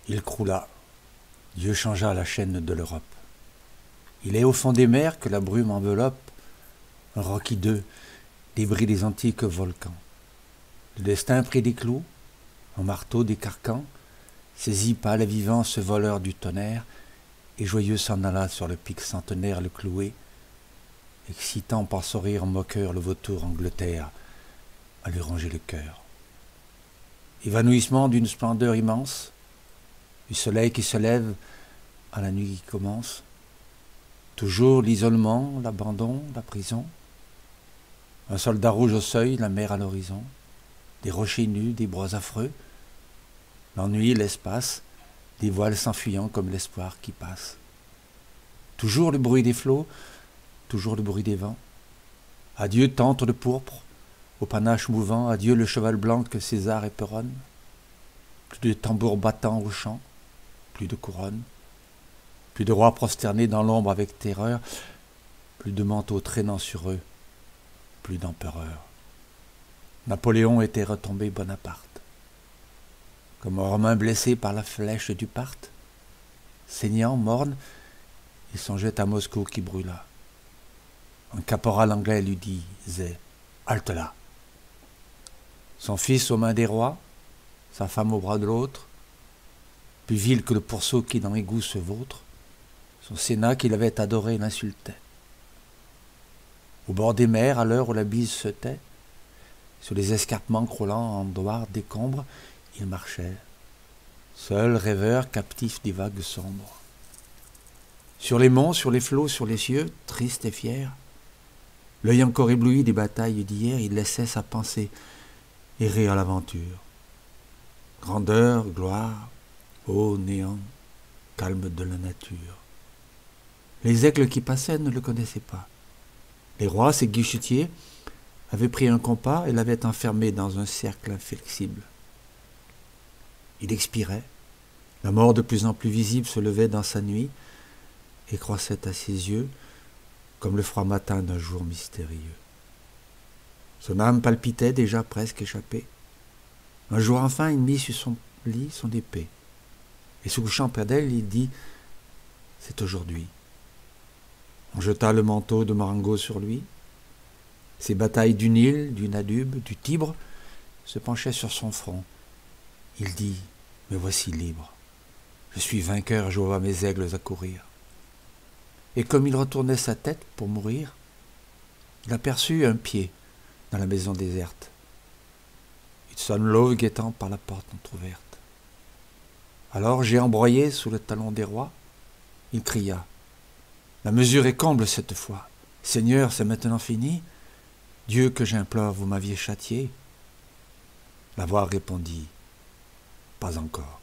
Il croula. Dieu changea la chaîne de l'Europe. Il est au fond des mers que la brume enveloppe, un roc hideux, débris des antiques volcans. Le destin prit des clous, un marteau des carcans, saisit pâle et vivant ce voleur du tonnerre, et joyeux s'en alla sur le pic centenaire le clouer, excitant par son rire moqueur le vautour Angleterre, à lui ronger le cœur. Évanouissement d'une splendeur immense, du soleil qui se lève à la nuit qui commence, toujours l'isolement, l'abandon, la prison, un soldat rouge au seuil, la mer à l'horizon, des rochers nus, des bois affreux, l'ennui, l'espace, des voiles s'enfuyant comme l'espoir qui passe. Toujours le bruit des flots, toujours le bruit des vents. Adieu tente de pourpre, au panache mouvant, adieu le cheval blanc que César éperonne. Plus de tambours battants au chant, plus de couronne, plus de rois prosternés dans l'ombre avec terreur, plus de manteaux traînant sur eux, plus d'empereurs. Napoléon était retombé Bonaparte. Comme un Romain blessé par la flèche du Parthe, saignant, morne, il songeait à Moscou qui brûla. Un caporal anglais lui disait « Halte là !» Son fils aux mains des rois, sa femme au bras de l'autre, plus vil que le pourceau qui dans l'égout se vautre, son Sénat qu'il avait adoré l'insultait. Au bord des mers, à l'heure où la bise se tait, sur les escarpements croulant en doires décombres, il marchait, seul rêveur, captif des vagues sombres. Sur les monts, sur les flots, sur les cieux, triste et fier, l'œil encore ébloui des batailles d'hier, il laissait sa pensée errer à l'aventure. Grandeur, gloire, ô néant, calme de la nature. Les aigles qui passaient ne le connaissaient pas. Les rois, ses guichetiers, avaient pris un compas et l'avaient enfermé dans un cercle inflexible. Il expirait. La mort de plus en plus visible se levait dans sa nuit et croissait à ses yeux comme le froid matin d'un jour mystérieux. Son âme palpitait déjà presque échappée. Un jour enfin, il mit sur son lit son épée. Et se couchant près d'elle, il dit « C'est aujourd'hui ». On jeta le manteau de Marengo sur lui. Ces batailles du Nil, du Danube, du Tibre se penchaient sur son front. Il dit « Me voici libre. Je suis vainqueur, je vois mes aigles accourir. » Et comme il retournait sa tête pour mourir, il aperçut un pied dans la maison déserte. Une sonne l'auve guettant par la porte entr'ouverte. Alors, j'ai embroyé sous le talon des rois, il cria « La mesure est comble cette fois. Seigneur, c'est maintenant fini. Dieu que j'implore, vous m'aviez châtié. » La voix répondit « Pas encore. »